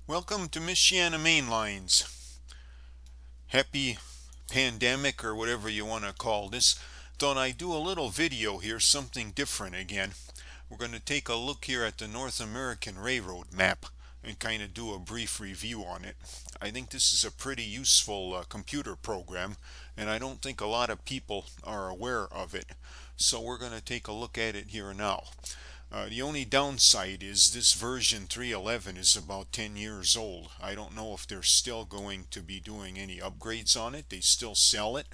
Welcome to Michiana Main Lines. Happy pandemic or whatever you want to call this. Thought I'd do a little video here, something different again. We're going to take a look here at the North American Railroad map and kind of do a brief review on it. I think this is a pretty useful computer program, and I don't think a lot of people are aware of it. So we're going to take a look at it here now. The only downside is this version 3.11 is about 10 years old. I don't know if they're still going to be doing any upgrades on it. They still sell it,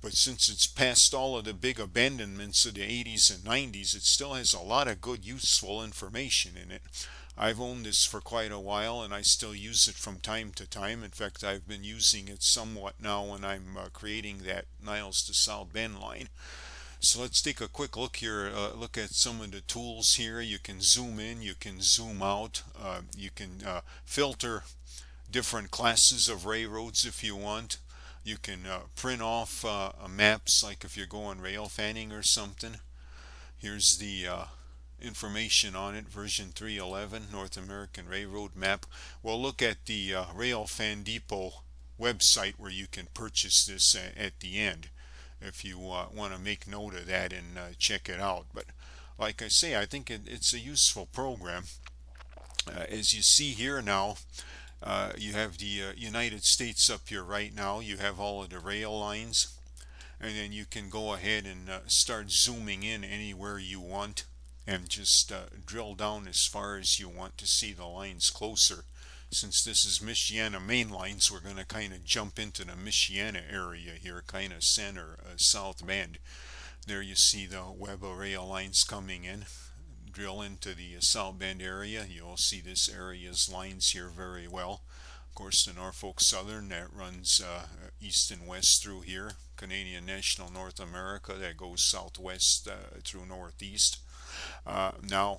but since it's past all of the big abandonments of the 80s and 90s, it still has a lot of good useful information in it. I've owned this for quite a while and I still use it from time to time. In fact, I've been using it somewhat now when I'm creating that Niles to South Bend line. So let's take a quick look here, look at some of the tools here. You can zoom in, you can zoom out, you can filter different classes of railroads if you want. You can print off maps, like if you're going rail fanning or something. Here's the information on it, version 3.11, North American Railroad map. We'll look at the Rail Fan Depot website where you can purchase this at the end, if you want to make note of that and check it out. But like I say, I think it's a useful program. As you see here now, you have the United States up here right now. You have all of the rail lines, and then you can go ahead and start zooming in anywhere you want and just drill down as far as you want to see the lines closer. Since this is Michiana Main Lines, we're going to kind of jump into the Michiana area here, kind of center, South Bend. There you see the web of rail lines coming in. Drill into the South Bend area. You'll see this area's lines here very well. Of course, the Norfolk Southern that runs east and west through here. Canadian National North America that goes southwest through northeast. Now,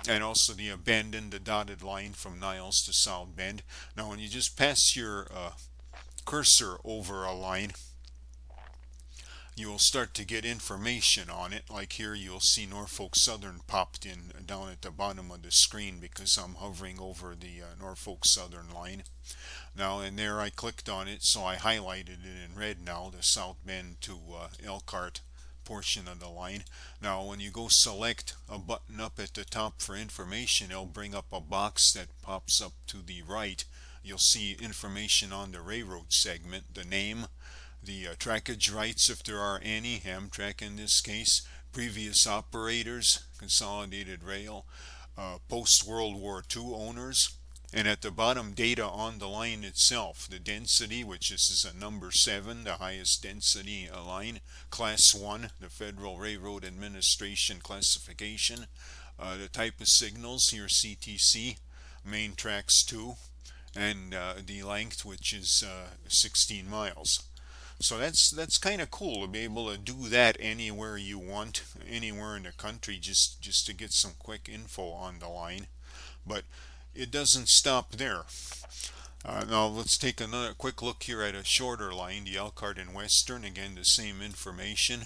and also the abandoned, the dotted line from Niles to South Bend. Now when you just pass your cursor over a line, you will start to get information on it. Like here you'll see Norfolk Southern popped in down at the bottom of the screen because I'm hovering over the Norfolk Southern line. Now, and there I clicked on it, so I highlighted it in red now, the South Bend to Elkhart portion of the line. Now when you go select a button up at the top for information, it'll bring up a box that pops up to the right. You'll see information on the railroad segment, the name, the trackage rights if there are any, Amtrak in this case, previous operators, Consolidated Rail, post-World War II owners, and at the bottom data on the line itself, the density, which is a number 7, the highest density line, class 1, the Federal Railroad Administration classification, the type of signals here, CTC, main tracks 2, and the length, which is 16 miles. So that's kind of cool to be able to do that anywhere you want, anywhere in the country, just to get some quick info on the line. But it doesn't stop there. Now let's take another quick look here at a shorter line, the Elkhart and Western. Again, the same information.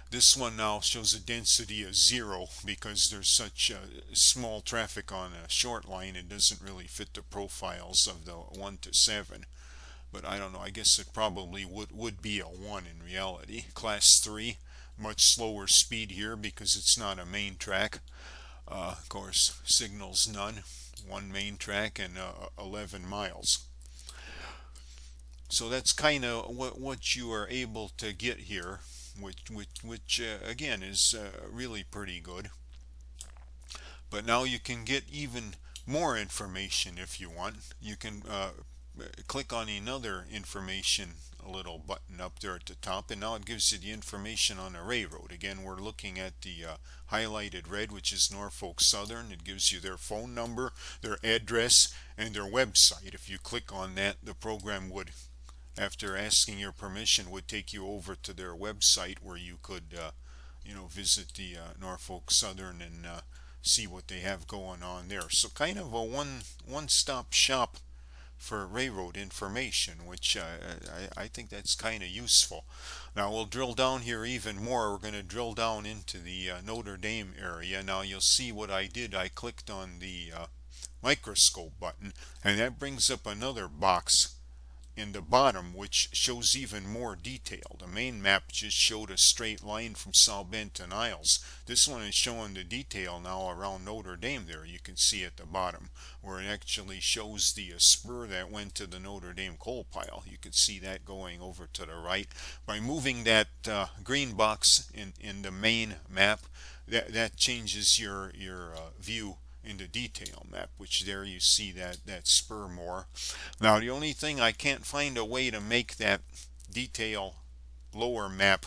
This one now shows a density of 0 because there's such small traffic on a short line. It doesn't really fit the profiles of the 1 to 7. But I don't know, I guess it probably would be a 1 in reality. Class 3, much slower speed here because it's not a main track. Of course, signals none. 1 main track and 11 miles. So that's kind of what you are able to get here, which again is really pretty good. But now you can get even more information if you want. You can click on another information, a little button up there at the top, and now it gives you the information on a railroad. Again, we're looking at the highlighted red, which is Norfolk Southern. It gives you their phone number, their address, and their website. If you click on that, the program would, after asking your permission, would take you over to their website where you could visit the Norfolk Southern and see what they have going on there. So kind of a one-stop shop for railroad information, which I think that's kind of useful. Now we'll drill down here even more. We're going to drill down into the Notre Dame area. Now you'll see what I did. I clicked on the microscope button, and that brings up another box in the bottom which shows even more detail. The main map just showed a straight line from South Bend to Niles. This one is showing the detail now around Notre Dame there. You can see at the bottom where it actually shows the spur that went to the Notre Dame coal pile. You can see that going over to the right. By moving that green box in the main map, that changes your view in the detail map, which there you see that spur more. Now the only thing, I can't find a way to make that detail lower map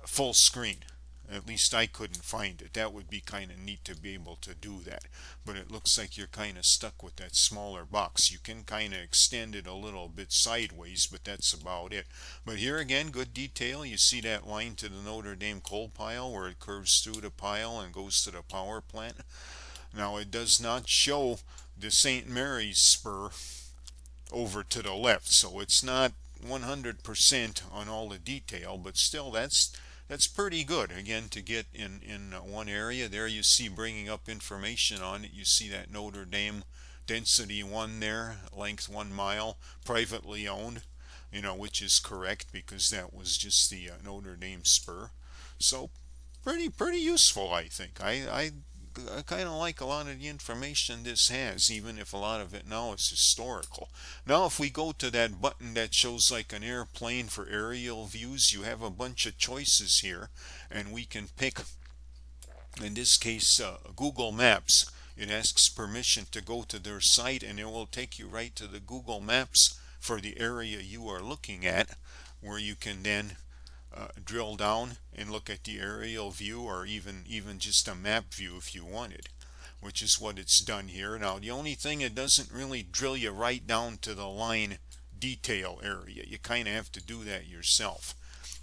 full screen. At least I couldn't find it. That would be kind of neat to be able to do that, but it looks like you're kind of stuck with that smaller box. You can kind of extend it a little bit sideways, but that's about it. But here again, good detail. You see that line to the Notre Dame coal pile where it curves through the pile and goes to the power plant. Now it does not show the St. Mary's spur over to the left, so it's not 100% on all the detail, but still that's pretty good again to get in one area. There you see, bringing up information on it, you see that Notre Dame density 1 there, length 1 mile, privately owned, which is correct because that was just the Notre Dame spur. So pretty useful, I think. I kind of like a lot of the information this has, even if a lot of it now is historical. Now if we go to that button that shows like an airplane for aerial views, you have a bunch of choices here, and we can pick, in this case, Google Maps. It asks permission to go to their site, and it will take you right to the Google Maps for the area you are looking at, where you can then drill down and look at the aerial view, or even just a map view if you wanted, which is what it's done here. Now the only thing, it doesn't really drill you right down to the line detail area. You kind of have to do that yourself.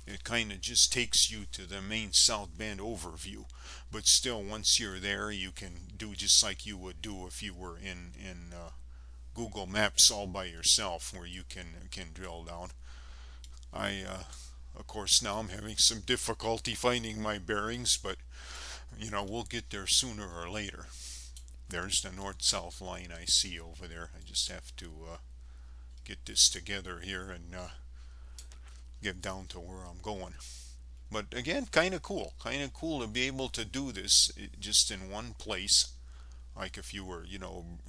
It kind of just takes you to the main South Bend overview, but still once you're there you can do just like you would do if you were in Google Maps all by yourself, where you can drill down. Of course, now I'm having some difficulty finding my bearings, but we'll get there sooner or later. There's the north-south line I see over there. I just have to get this together here and get down to where I'm going. But again, kind of cool to be able to do this just in one place. Like if you were,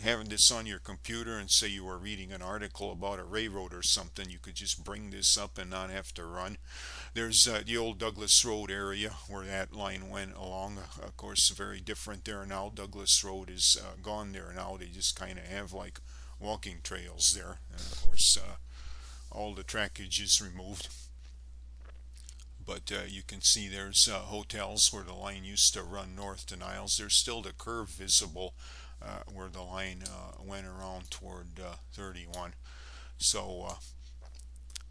having this on your computer, and say you were reading an article about a railroad or something, you could just bring this up and not have to run. There's the old Douglas Road area where that line went along. Of course, very different there now. Douglas Road is gone there now. They just kind of have like walking trails there. And of course, all the trackage is removed. But you can see there's hotels where the line used to run north to Niles. There's still the curve visible where the line went around toward 31. So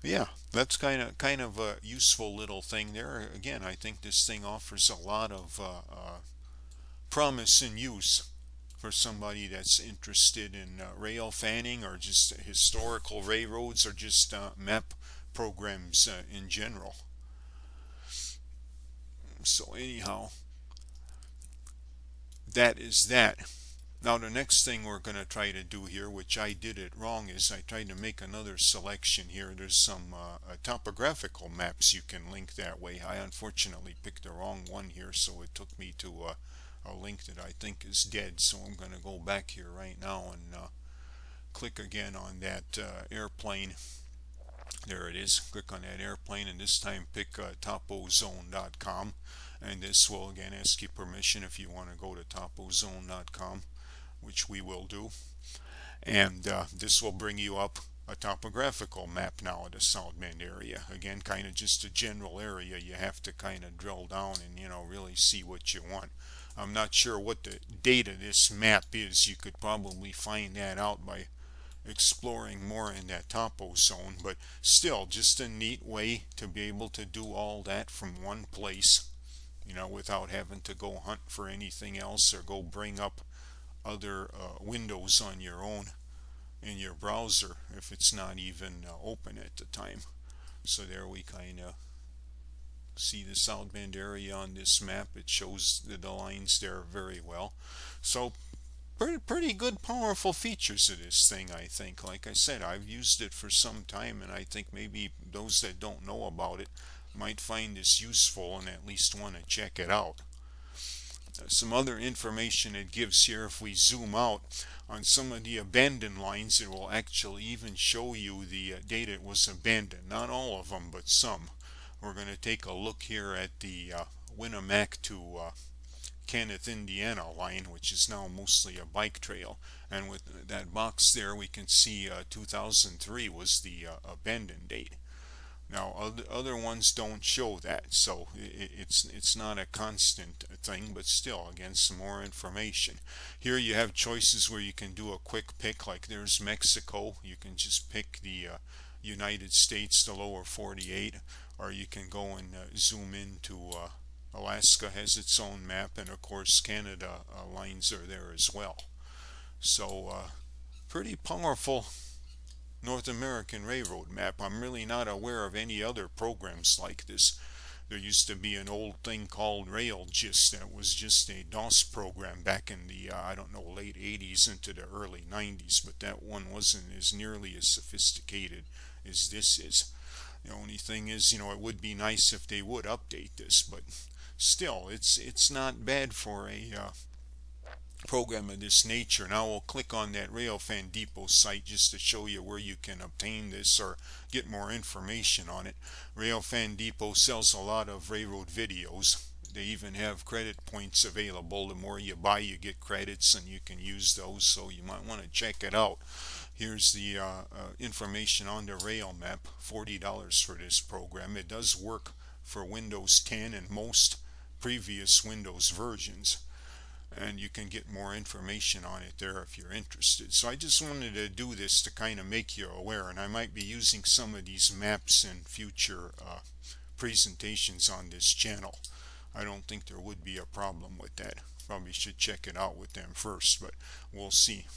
yeah, that's kind of a useful little thing there. Again, I think this thing offers a lot of promise and use for somebody that's interested in rail fanning, or just historical railroads, or just map programs in general. So anyhow, that is that. Now the next thing we're going to try to do here, which I did it wrong, is I tried to make another selection here. There's some topographical maps you can link that way. I unfortunately picked the wrong one here, so it took me to a link that I think is dead. So I'm going to go back here right now and click again on that airplane. There it is. Click on that airplane, and this time pick topozone.com, and this will again ask you permission if you want to go to topozone.com, which we will do. And this will bring you up a topographical map now of the South Bend area. Again, kind of just a general area. You have to kind of drill down and really see what you want. I'm not sure what the date of this map is. You could probably find that out by exploring more in that topo zone, but still just a neat way to be able to do all that from one place, without having to go hunt for anything else, or go bring up other windows on your own in your browser if it's not even open at the time. So there we kind of see the South Bend area on this map. It shows the lines there very well. So pretty good, powerful features of this thing, I think. Like I said, I've used it for some time, and I think maybe those that don't know about it might find this useful and at least want to check it out. Some other information it gives here, if we zoom out on some of the abandoned lines, it will actually even show you the date it was abandoned. Not all of them, but some. We're going to take a look here at the Winnemac to Kenneth, Indiana line, which is now mostly a bike trail. And with that box there, we can see 2003 was the abandoned date. Now other ones don't show that, so it's not a constant thing, but still, again, some more information. Here you have choices where you can do a quick pick, like there's Mexico. You can just pick the United States, the lower 48, or you can go and zoom into Alaska has its own map, and of course Canada lines are there as well. So pretty powerful North American Railroad map. I'm really not aware of any other programs like this. There used to be an old thing called RailGIS that was just a DOS program back in the I don't know, late 80s into the early 90s, but that one wasn't as nearly as sophisticated as this is. The only thing is, it would be nice if they would update this, but still, it's not bad for a program of this nature. Now we'll click on that Railfan Depot site just to show you where you can obtain this or get more information on it. Railfan Depot sells a lot of railroad videos. They even have credit points available. The more you buy, you get credits, and you can use those, so you might want to check it out. Here's the information on the rail map. $40 for this program. It does work for Windows 10 and most previous Windows versions, and you can get more information on it there if you're interested. So I just wanted to do this to kind of make you aware, and I might be using some of these maps in future presentations on this channel. I don't think there would be a problem with that. Probably should check it out with them first, but we'll see.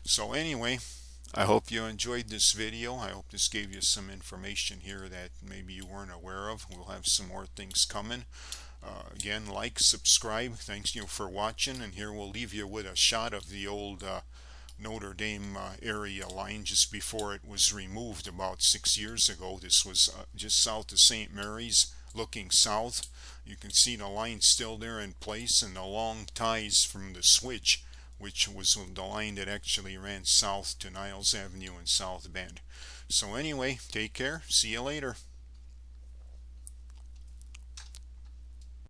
So anyway, I hope you enjoyed this video. I hope this gave you some information here that maybe you weren't aware of. We'll have some more things coming. Again, like, subscribe. Thanks you for watching, and here we'll leave you with a shot of the old Notre Dame area line just before it was removed about 6 years ago. This was just south of St. Mary's, looking south. You can see the line still there in place, and the long ties from the switch, which was the line that actually ran south to Niles Avenue and South Bend. So anyway, take care. See you later.